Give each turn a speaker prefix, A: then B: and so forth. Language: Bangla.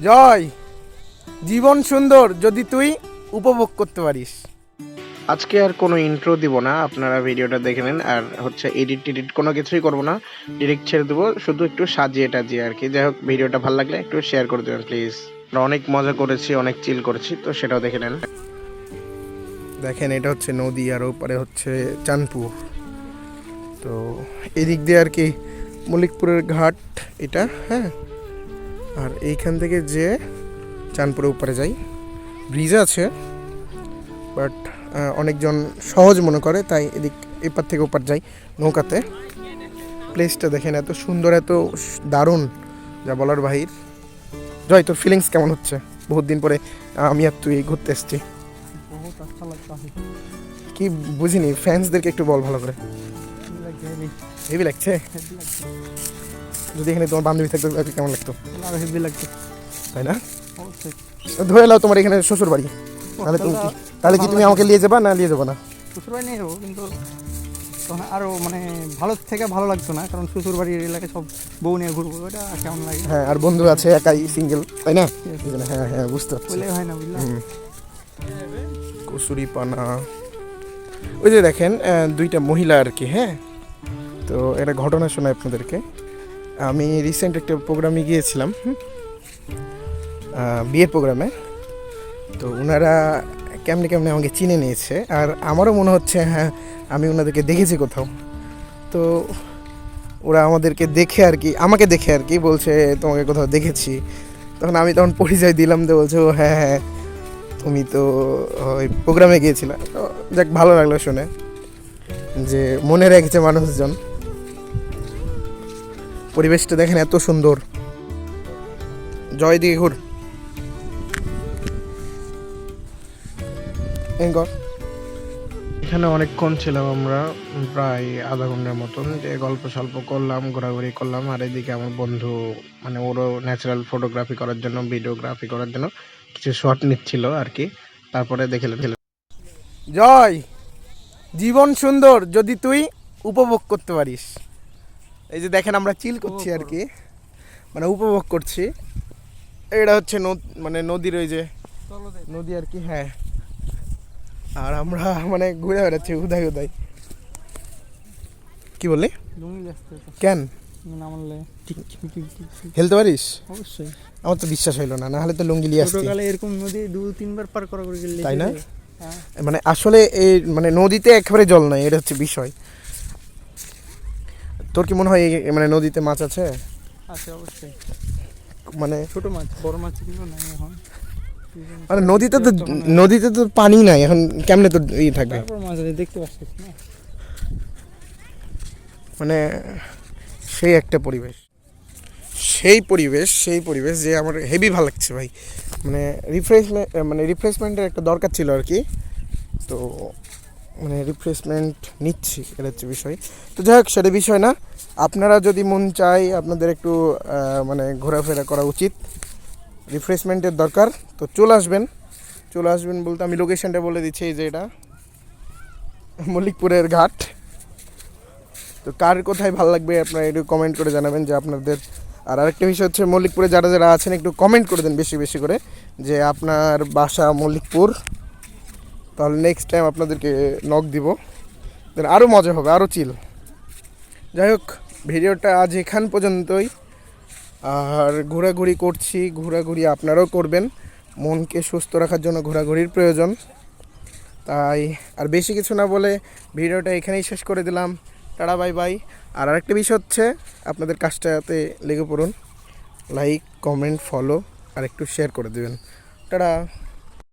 A: জয়, জীবন সুন্দর যদি তুই উপভোগ করতে পারিস। আজকে আর কোনো ইন্ট্রো দিব না, আপনারা ভিডিওটা দেখে নেন। আর হচ্ছে এডিট কোনো কিছুই করব না, ডিরেক্ট ছেড়ে দেবো, শুধু একটু সাজিয়ে টাজিয়ে আর কি। যাই হোক, ভিডিওটা ভালো লাগলে একটু শেয়ার করে দেবেন প্লিজ। আমরা অনেক মজা করেছি, অনেক চিল করেছি, তো সেটাও দেখে নেন। দেখেন, এটা হচ্ছে নদী আর ওপারে হচ্ছে চাঁদপুর। তো এদিক দিয়ে আর কি মল্লিকপুরের ঘাট এটা, হ্যাঁ। আর এইখান থেকে যে চাঁদপুরের উপরে যাই, ব্রিজ আছে, বাট অনেকজন সহজ মনে করে, তাই এদিক এপার থেকে ওপার যাই নৌকাতে। প্লেসটা দেখেন, এত সুন্দর, এত দারুণ, যা বলার বাহির। জয়, তোর ফিলিংস কেমন হচ্ছে? বহুত দিন পরে আমি আর তুই ঘুরতে এসছি। কি বুঝিনি, ফ্যান্সদেরকে একটু বল ভালো করে। হেভি লাগছে। যদি এখানে তোমার বান্ধবী থাকতো কেমন লাগতো?
B: হেভি লাগতো,
A: তাই না? ধরে নাও তোমার এখানে শ্বশুর বাড়ি, তাহলে কি তুমি আমাকে নিয়ে যাবা না নিয়ে যাবো না?
B: শ্বশুর বাড়ি নিয়ে যাবো, কিন্তু তখন আরও মানে ভালো থেকে ভালো লাগতো না, কারণ শ্বশুর বাড়ির এলাকায় সব বউ নিয়ে ঘুরবো, ওটা কেমন লাগে।
A: হ্যাঁ, আর বন্ধু আছে, একাই সিঙ্গেল, তাই না? হ্যাঁ হ্যাঁ, বুঝতে পারছি।
B: বলে হয় না, বুঝলাম।
A: কসুরি পানা, ওই যে দেখেন দুইটা মহিলা আর কি, হ্যাঁ। তো একটা ঘটনা শোনাই আপনাদেরকে। আমি রিসেন্ট একটা প্রোগ্রামে গিয়েছিলাম, বিয়ের প্রোগ্রামে। তো ওনারা কেমনে কেমনে আমাকে চিনে নিয়েছে, আর আমারও মনে হচ্ছে হ্যাঁ আমি ওনাদেরকে দেখেছি কোথাও। তো ওরা আমাদেরকে দেখে আর কি, আমাকে দেখে আর কি বলছে তোমাকে কোথাও দেখেছি। তখন পরিচয় দিলাম, তো বলছে ও হ্যাঁ হ্যাঁ তুমি তো ওই প্রোগ্রামে গিয়েছিলে। তো যাক, ভালো লাগলো শুনে যে মনে রেখেছে মানুষজন। পরিবেশটা দেখেন এত সুন্দর। জয় দিকে ঘুর। এখানে অনেকক্ষণ ছিলাম আমরা, প্রায় আধা ঘন্টার মতন, যে গল্প সল্প করলাম, ঘোরাঘুরি করলাম। আর এদিকে আমার বন্ধু মানে ওরও ন্যাচারাল ফটোগ্রাফি করার জন্য, ভিডিওগ্রাফি করার জন্য কিছু শট নিচ্ছিল আর কি। তারপরে দেখলেন জয়, জীবন সুন্দর যদি তুই উপভোগ করতে পারিস। এই যে দেখেন, আমরা চিল করছি আর কি, মানে উপভোগ করছি। এটা হচ্ছে মানে নদীর, ওই যে নদী আর কি, হ্যাঁ। আর আমরা মানে ঘুরে বেড়াচ্ছি উদাই উদাই। কি বললি? কেন হেলতে পারিস?
B: অবশ্যই।
A: আমার তো বিশ্বাস হইলো না, না হলে তো লুঙ্গি লিয়ে আসতি।
B: ছোটকালে এরকম নদী 2-3 বার পার করা করে গেলে,
A: তাই না?
B: হ্যাঁ।
A: মানে আসলে এই মানে নদীতে একেবারে জল নাই, এটা হচ্ছে বিষয়। তোর কি মনে হয় মানে নদীতে মাছ আছে?
B: আছে অবশ্যই,
A: মানে
B: ছোট মাছ, বড় মাছ কিন্তু নাই এখন।
A: মানে নদীতে তো পানি নাই এখন, কেমনে তো থাকবে?
B: তারপর মাছ দেখতে পাচ্ছিস না,
A: মানে সেই একটা পরিবেশ, সেই পরিবেশ যে আমার হেভি ভালো লাগছে ভাই। মানে রিফ্রেশমেন্টের একটা দরকার ছিল আর কি। তো মানে রিফ্রেশমেন্ট নিচ্ছি, এটা হচ্ছে বিষয়। তো যাই হোক, সেটা বিষয় না। আপনারা যদি মন চায়, আপনাদের একটু মানে ঘোরাফেরা করা উচিত, রিফ্রেশমেন্টের দরকার, তো চলে আসবেন বলতে আমি লোকেশনটা বলে দিচ্ছি। এই যে এটা মল্লিকপুরের ঘাট। তো কার কোথায় ভালো লাগবে আপনারা একটু কমেন্ট করে জানাবেন যে আপনাদের। আর আরেকটা বিষয় হচ্ছে, মল্লিকপুরে যারা যারা আছেন একটু কমেন্ট করে দেন বেশি বেশি করে যে আপনার বাসা মল্লিকপুর, তাহলে নেক্সট টাইম আপনাদেরকে নক দিব, দেন আরও মজা হবে, আরও চিল। যাই হোক, ভিডিওটা আজ এখান পর্যন্তই। আর ঘোরাঘুরি আপনারাও করবেন, মনকে সুস্থ রাখার জন্য ঘোরাঘুরির প্রয়োজন। তাই আর বেশি কিছু না বলে ভিডিওটা এখানেই শেষ করে দিলাম। Tata, bye bye. আর আরেকটা বিষয় হচ্ছে, আপনাদের কাজটাতে লেগে পড়ুন, লাইক কমেন্ট ফলো আর একটু শেয়ার করে দেবেন। টাটা।